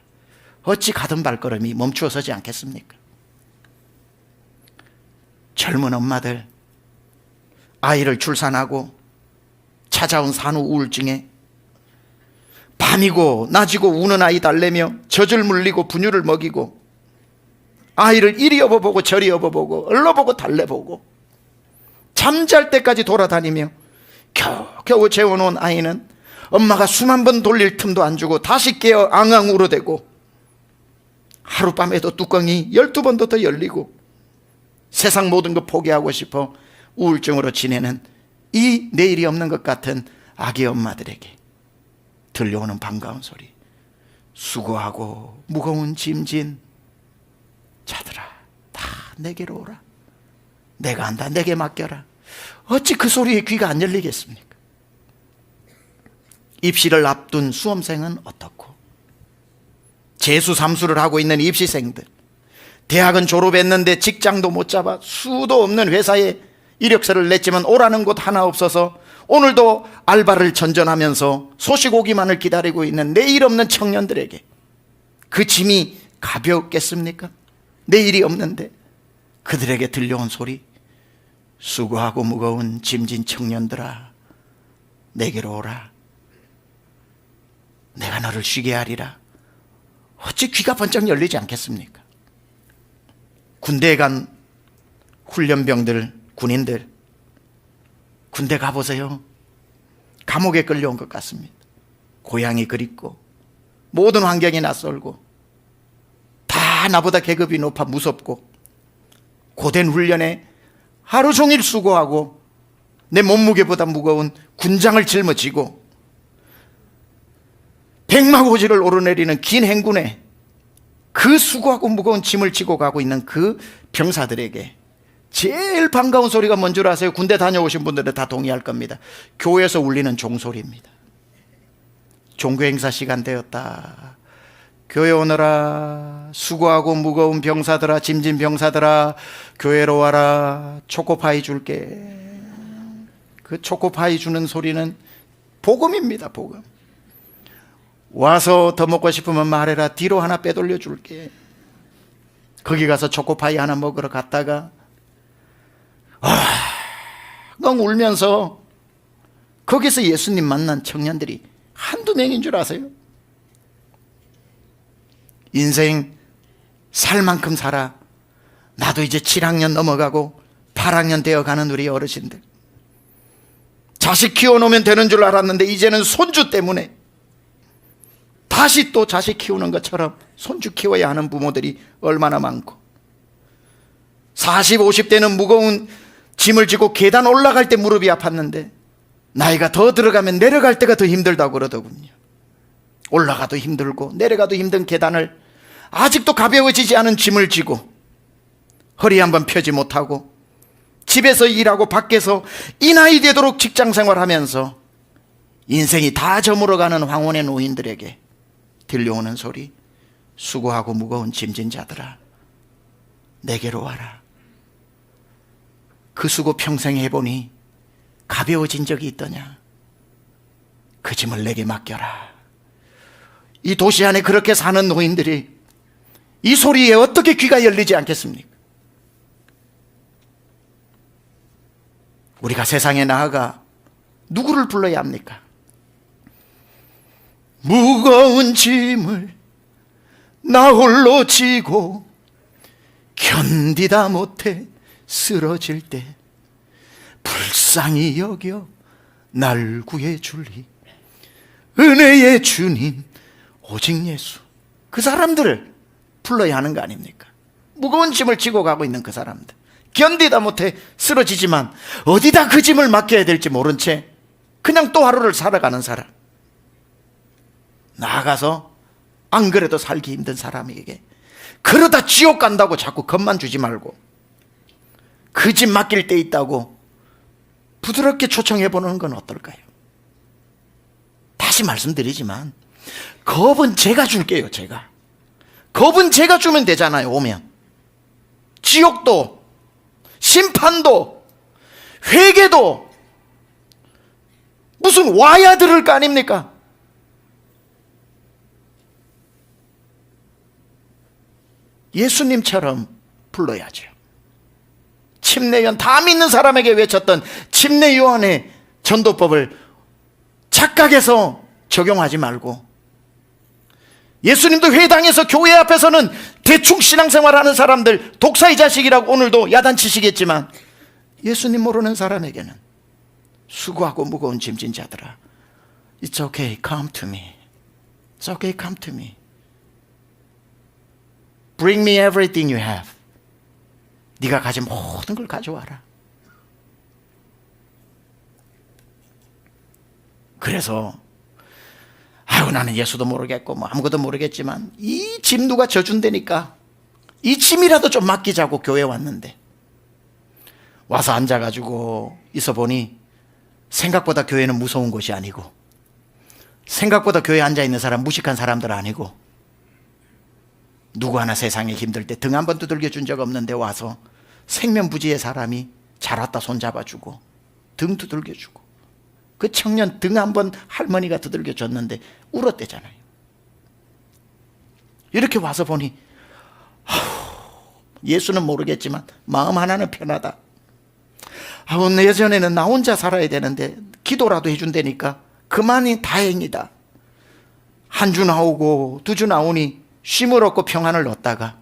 어찌 가던 발걸음이 멈추어 서지 않겠습니까? 젊은 엄마들, 아이를 출산하고 찾아온 산후 우울증에 밤이고 낮이고 우는 아이 달래며 젖을 물리고 분유를 먹이고 아이를 이리 업어보고 저리 업어보고 얼러보고 달래보고 잠잘 때까지 돌아다니며 겨우 재워놓은 아이는 엄마가 수만 번 돌릴 틈도 안 주고 다시 깨어 앙앙 울어대고 하룻밤에도 뚜껑이 12번도 더 열리고 세상 모든 거 포기하고 싶어 우울증으로 지내는 이 내일이 없는 것 같은 아기 엄마들에게 들려오는 반가운 소리, 수고하고 무거운 짐진 자들아, 다 내게로 오라. 내가 한다, 내게 맡겨라. 어찌 그 소리에 귀가 안 열리겠습니까? 입시를 앞둔 수험생은 어떻고, 재수 삼수를 하고 있는 입시생들, 대학은 졸업했는데 직장도 못 잡아 수도 없는 회사에 이력서를 냈지만 오라는 곳 하나 없어서 오늘도 알바를 전전하면서 소식 오기만을 기다리고 있는 내일 없는 청년들에게 그 짐이 가볍겠습니까? 내일이 없는데 그들에게 들려온 소리, 수고하고 무거운 짐진 청년들아, 내게로 오라. 내가 너를 쉬게 하리라. 어찌 귀가 번쩍 열리지 않겠습니까? 군대에 간 훈련병들, 군인들, 군대 가보세요. 감옥에 끌려온 것 같습니다. 고향이 그립고 모든 환경이 낯설고 다 나보다 계급이 높아 무섭고 고된 훈련에 하루 종일 수고하고 내 몸무게보다 무거운 군장을 짊어지고 백마고지를 오르내리는 긴 행군에 그 수고하고 무거운 짐을 지고 가고 있는 그 병사들에게 제일 반가운 소리가 뭔 줄 아세요? 군대 다녀오신 분들은 다 동의할 겁니다. 교회에서 울리는 종소리입니다. 종교행사 시간 되었다. 교회 오너라. 수고하고 무거운 병사들아, 짐진 병사들아, 교회로 와라. 초코파이 줄게. 그 초코파이 주는 소리는 복음입니다. 복음. 와서 더 먹고 싶으면 말해라. 뒤로 하나 빼돌려 줄게. 거기 가서 초코파이 하나 먹으러 갔다가 엉 울면서 거기서 예수님 만난 청년들이 한두 명인 줄 아세요? 인생 살 만큼 살아. 나도 이제 7학년 넘어가고 8학년 되어가는 우리 어르신들, 자식 키워놓으면 되는 줄 알았는데 이제는 손주 때문에 다시 또 자식 키우는 것처럼 손주 키워야 하는 부모들이 얼마나 많고, 40, 50대는 무거운 짐을 지고 계단 올라갈 때 무릎이 아팠는데 나이가 더 들어가면 내려갈 때가 더 힘들다고 그러더군요. 올라가도 힘들고 내려가도 힘든 계단을 아직도 가벼워지지 않은 짐을 지고 허리 한번 펴지 못하고 집에서 일하고 밖에서 이 나이 되도록 직장 생활하면서 인생이 다 저물어가는 황혼의 노인들에게 들려오는 소리, 수고하고 무거운 짐진 자들아 내게로 와라. 그 수고 평생 해보니 가벼워진 적이 있더냐? 그 짐을 내게 맡겨라. 이 도시 안에 그렇게 사는 노인들이 이 소리에 어떻게 귀가 열리지 않겠습니까? 우리가 세상에 나아가 누구를 불러야 합니까? 무거운 짐을 나 홀로 지고 견디다 못해 쓰러질 때 불쌍히 여겨 날 구해줄리 은혜의 주님 오직 예수. 그 사람들을 불러야 하는 거 아닙니까? 무거운 짐을 지고 가고 있는 그 사람들, 견디다 못해 쓰러지지만 어디다 그 짐을 맡겨야 될지 모른 채 그냥 또 하루를 살아가는 사람, 나아가서 안 그래도 살기 힘든 사람에게 그러다 지옥 간다고 자꾸 겁만 주지 말고 그 집 맡길 때 있다고 부드럽게 초청해 보는 건 어떨까요? 다시 말씀드리지만 겁은 제가 줄게요. 겁은 제가 주면 되잖아요. 오면 지옥도 심판도 회개도 무슨 와야 들을 거 아닙니까? 예수님처럼 불러야죠. 침례요한, 다 믿는 사람에게 외쳤던 침례요한의 전도법을 착각해서 적용하지 말고, 예수님도 회당에서 교회 앞에서는 대충 신앙생활하는 사람들 독사의 자식이라고 오늘도 야단치시겠지만, 예수님 모르는 사람에게는 수고하고 무거운 짐진 자들아, It's okay, come to me. It's okay, come to me. Bring me everything you have. 네가 가진 모든 걸 가져와라. 그래서 아유 나는 예수도 모르겠고 뭐 아무것도 모르겠지만 이 짐 누가 져준다니까 이 짐이라도 좀 맡기자고 교회 왔는데, 와서 앉아가지고 있어 보니 생각보다 교회는 무서운 곳이 아니고, 생각보다 교회에 앉아있는 사람 무식한 사람들 아니고, 누구 하나 세상에 힘들 때 등 한 번 두들겨 준 적 없는데 와서 생면부지의 사람이 잘 왔다 손잡아주고 등 두들겨주고, 그 청년 등 한 번 할머니가 두들겨 줬는데 울었대잖아요. 이렇게 와서 보니 예수는 모르겠지만 마음 하나는 편하다. 예전에는 나 혼자 살아야 되는데 기도라도 해준다니까 그만이 다행이다. 한 주 나오고 두 주 나오니 쉼을 얻고 평안을 얻다가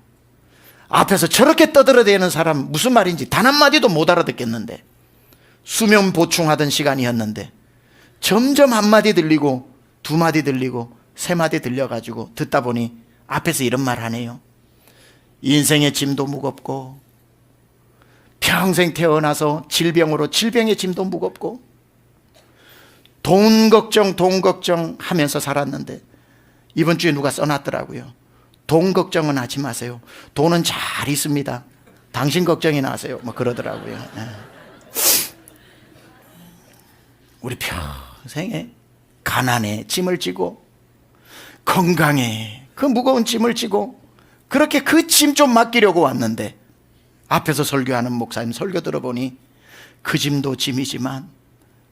앞에서 저렇게 떠들어대는 사람 무슨 말인지 단 한마디도 못 알아듣겠는데, 수면 보충하던 시간이었는데 점점 한마디 들리고 두 마디 들리고 세 마디 들려가지고 듣다 보니 앞에서 이런 말 하네요. 인생의 짐도 무겁고 평생 태어나서 질병으로 질병의 짐도 무겁고 돈 걱정 하면서 살았는데, 이번 주에 누가 써놨더라고요. 돈 걱정은 하지 마세요. 돈은 잘 있습니다. 당신 걱정이나 하세요. 뭐 그러더라고요. 우리 평생에 가난에 짐을 지고 건강에 그 무거운 짐을 지고 그렇게 그 짐 좀 맡기려고 왔는데, 앞에서 설교하는 목사님 설교 들어보니 그 짐도 짐이지만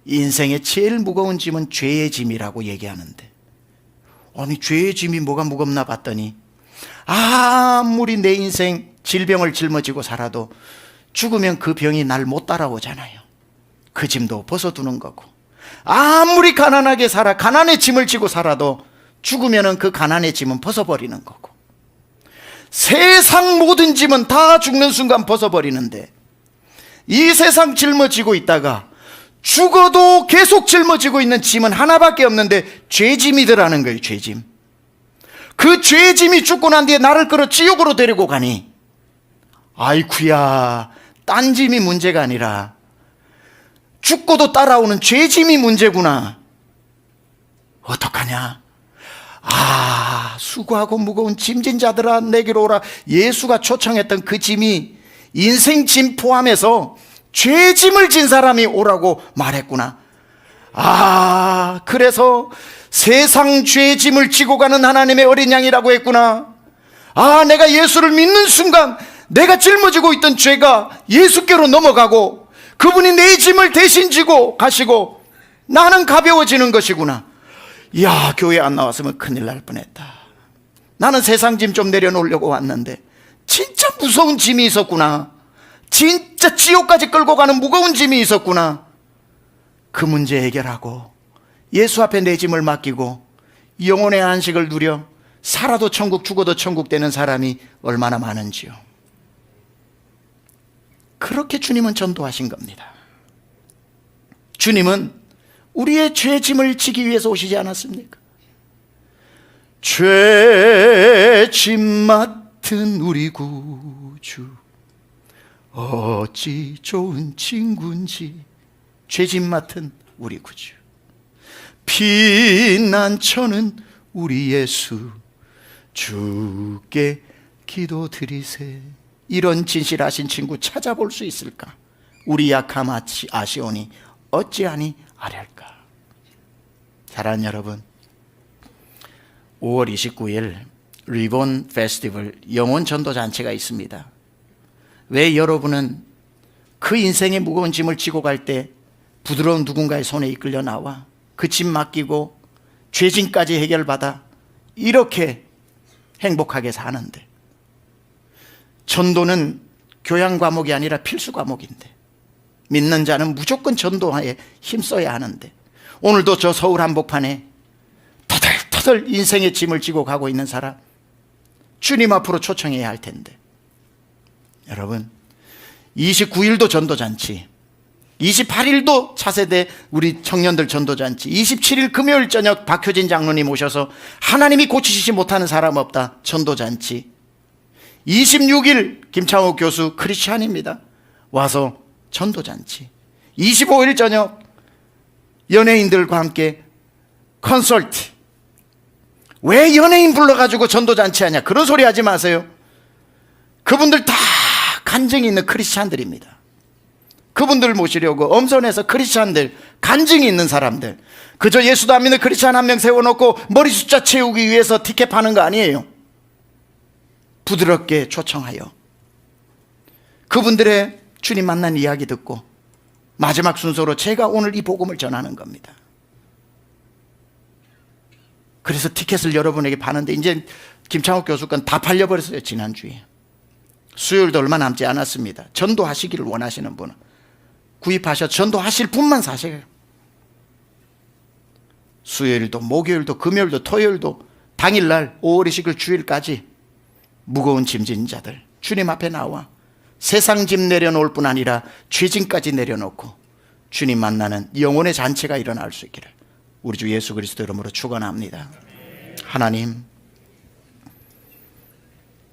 인생의 제일 무거운 짐은 죄의 짐이라고 얘기하는데, 아니 죄의 짐이 뭐가 무겁나 봤더니 아무리 내 인생 질병을 짊어지고 살아도 죽으면 그 병이 날 못 따라오잖아요. 그 짐도 벗어두는 거고, 아무리 가난하게 살아 가난의 짐을 지고 살아도 죽으면 그 가난의 짐은 벗어버리는 거고, 세상 모든 짐은 다 죽는 순간 벗어버리는데, 이 세상 짊어지고 있다가 죽어도 계속 짊어지고 있는 짐은 하나밖에 없는데 죄짐이더라는 거예요. 죄짐. 그 죄짐이 죽고 난 뒤에 나를 끌어 지옥으로 데리고 가니, 아이쿠야, 딴 짐이 문제가 아니라 죽고도 따라오는 죄짐이 문제구나. 어떡하냐? 수고하고 무거운 짐진 자들아 내게로 오라. 예수가 초청했던 그 짐이 인생 짐 포함해서 죄짐을 진 사람이 오라고 말했구나. 그래서 세상 죄짐을 지고 가는 하나님의 어린 양이라고 했구나. 내가 예수를 믿는 순간 내가 짊어지고 있던 죄가 예수께로 넘어가고 그분이 내 짐을 대신 지고 가시고 나는 가벼워지는 것이구나. 이야, 교회 안 나왔으면 큰일 날 뻔했다. 나는 세상 짐 좀 내려놓으려고 왔는데 진짜 무서운 짐이 있었구나. 진짜 지옥까지 끌고 가는 무거운 짐이 있었구나. 그 문제 해결하고 예수 앞에 내 짐을 맡기고 영혼의 안식을 누려 살아도 천국 죽어도 천국 되는 사람이 얼마나 많은지요. 그렇게 주님은 전도하신 겁니다. 주님은 우리의 죄짐을 지기 위해서 오시지 않았습니까? 죄짐 맡은 우리 구주 어찌 좋은 친구인지. 죄짐 맡은 우리 구주, 피난처는 우리 예수 주께 기도드리세. 이런 진실하신 친구 찾아볼 수 있을까? 우리 약함 아시오니 어찌하니 아뢰할까? 사랑하는 여러분, 5월 29일 리본 페스티벌 영혼 전도 잔치가 있습니다. 왜 여러분은 그 인생의 무거운 짐을 지고 갈 때 부드러운 누군가의 손에 이끌려 나와 그 짐 맡기고 죄짐까지 해결받아 이렇게 행복하게 사는데, 전도는 교양 과목이 아니라 필수 과목인데 믿는 자는 무조건 전도에 힘써야 하는데, 오늘도 저 서울 한복판에 터덜터덜 인생의 짐을 지고 가고 있는 사람 주님 앞으로 초청해야 할 텐데, 여러분 29일도 전도잔치, 28일도 차세대 우리 청년들 전도잔치, 27일 금요일 저녁 박효진 장로님 오셔서 하나님이 고치시지 못하는 사람 없다 전도잔치, 26일 김창욱 교수 크리스찬입니다 와서 전도잔치, 25일 저녁 연예인들과 함께 컨설트. 왜 연예인 불러가지고 전도잔치 하냐, 그런 소리 하지 마세요. 그분들 다 간증이 있는 크리스찬들입니다. 그분들 모시려고 엄선해서 크리스찬들, 간증이 있는 사람들, 그저 예수도 안 믿는 크리스찬 한 명 세워놓고 머리 숫자 채우기 위해서 티켓 파는 거 아니에요. 부드럽게 초청하여 그분들의 주님 만난 이야기 듣고 마지막 순서로 제가 오늘 이 복음을 전하는 겁니다. 그래서 티켓을 여러분에게 파는데 이제 김창욱 교수 건 다 팔려버렸어요. 지난주에. 수요일도 얼마 남지 않았습니다. 전도하시기를 원하시는 분은 구입하셔서 전도하실 분만 사세요. 수요일도 목요일도 금요일도 토요일도 당일날 5월 20일 주일까지 무거운 짐진 자들 주님 앞에 나와 세상 짐 내려놓을 뿐 아니라 죄짐까지 내려놓고 주님 만나는 영혼의 잔치가 일어날 수 있기를 우리 주 예수 그리스도 이름으로 축원합니다. 하나님,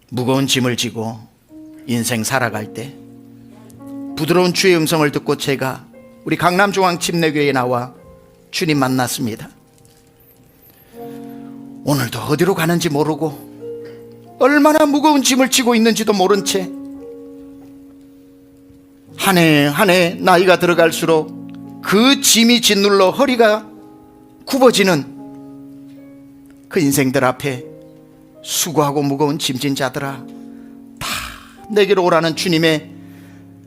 무거운 짐을 지고 인생 살아갈 때 부드러운 주의 음성을 듣고 제가 우리 강남중앙침례교회에 나와 주님 만났습니다. 오늘도 어디로 가는지 모르고 얼마나 무거운 짐을 지고 있는지도 모른 채 한 해 한 해 나이가 들어갈수록 그 짐이 짓눌러 허리가 굽어지는 그 인생들 앞에 수고하고 무거운 짐진 자들아 다 내게로 오라는 주님의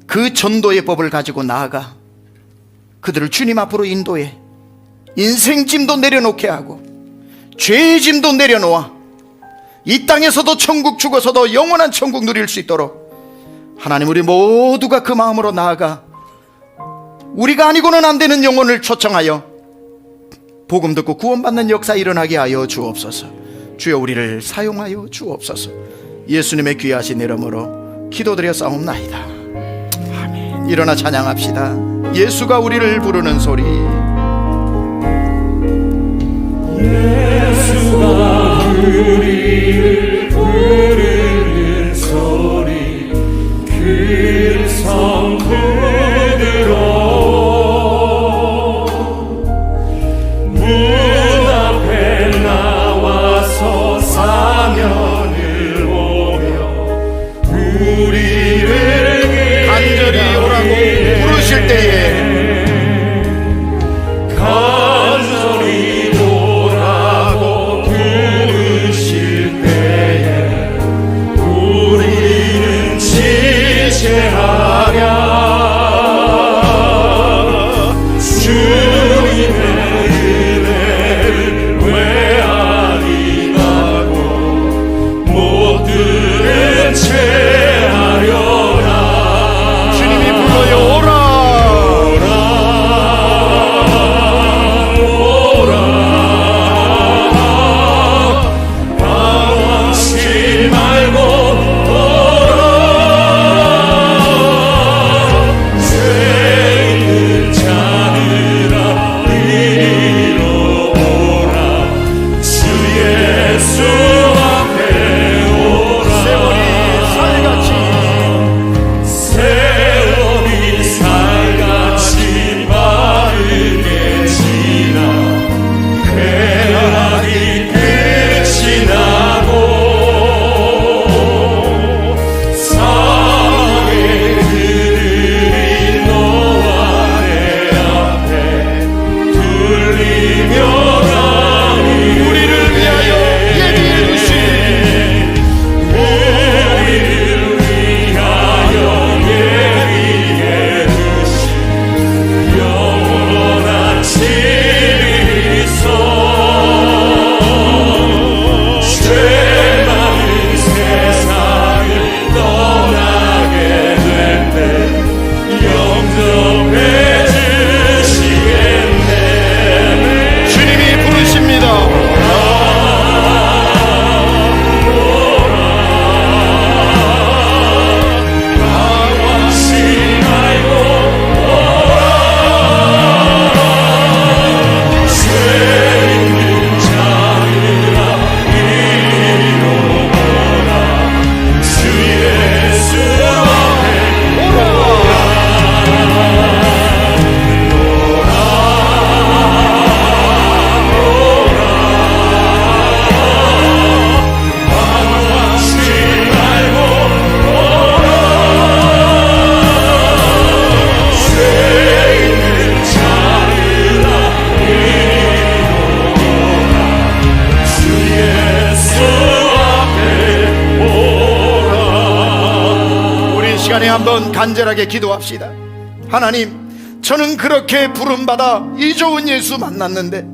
그 전도의 법을 가지고 나아가 그들을 주님 앞으로 인도해 인생 짐도 내려놓게 하고 죄의 짐도 내려놓아 이 땅에서도 천국, 죽어서도 영원한 천국 누릴 수 있도록 하나님, 우리 모두가 그 마음으로 나아가 우리가 아니고는 안 되는 영혼을 초청하여 복음 듣고 구원받는 역사 일어나게 하여 주옵소서. 주여, 우리를 사용하여 주옵소서. 예수님의 귀하신 이름으로 기도드려 싸움나이다. 아멘. 일어나 찬양합시다. 예수가 우리를 부르는 소리. 예수가 우리를 부르는 소리, 그 성문으로 문 앞에 나와서 사면을 보며 우리를 간절히 오라고 부르실 때에 한번 간절하게 기도합시다. 하나님, 저는 그렇게 부름받아 이 좋은 예수 만났는데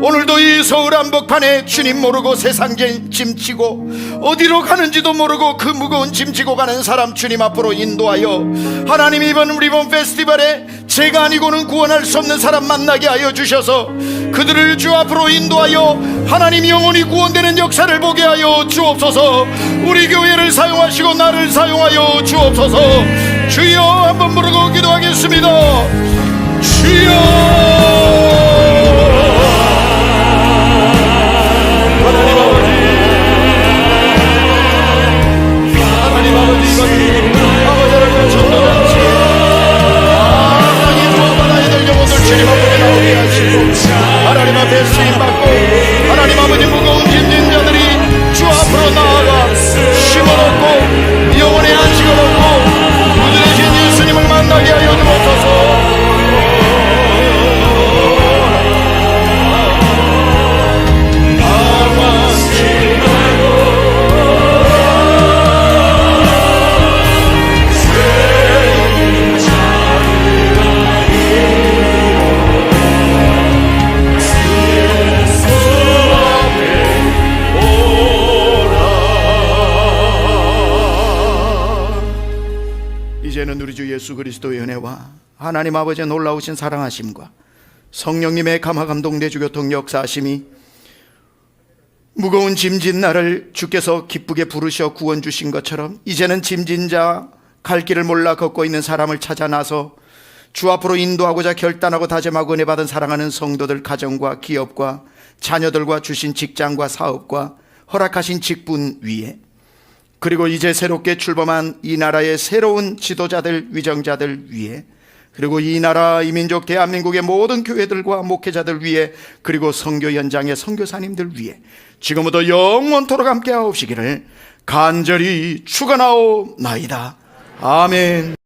오늘도 이 서울 한복판에 주님 모르고 세상 짐 지고 어디로 가는지도 모르고 그 무거운 짐 지고 가는 사람 주님 앞으로 인도하여 하나님, 이번 리본 페스티벌에 제가 아니고는 구원할 수 없는 사람 만나게 하여 주셔서 그들을 주 앞으로 인도하여 하나님 영혼이 구원되는 역사를 보게 하여 주옵소서. 우리 교회를 사용하시고 나를 사용하여 주옵소서. 주여, 한번 부르고 기도하겠습니다. 주여, 하나님 아버지, 하나님 아버지, 아버지를 전도같이 하나님 모든 아이들 영혼들 주님 앞에 나오게 하시고 하나님 앞에 쓰임받고 하나님 아버지 무거운 짐진 자들이 주 앞으로 나아가 쉼을 얻고 영혼의 안식을 얻고 구주 되신 예수님을 만나게 하여 주옵소서. 예수 그리스도의 은혜와 하나님 아버지의 놀라우신 사랑하심과 성령님의 감화 감동 내주 교통 역사하심이 무거운 짐진 나를 주께서 기쁘게 부르셔 구원 주신 것처럼 이제는 짐진 자 갈 길을 몰라 걷고 있는 사람을 찾아 나서 주 앞으로 인도하고자 결단하고 다짐하고 은혜 받은 사랑하는 성도들 가정과 기업과 자녀들과 주신 직장과 사업과 허락하신 직분 위에 그리고 이제 새롭게 출범한 이 나라의 새로운 지도자들 위정자들 위에 그리고 이 나라 이 민족 대한민국의 모든 교회들과 목회자들 위에 그리고 선교 현장의 선교사님들 위에 지금부터 영원토록 함께 하옵시기를 간절히 축원하옵나이다. 아멘.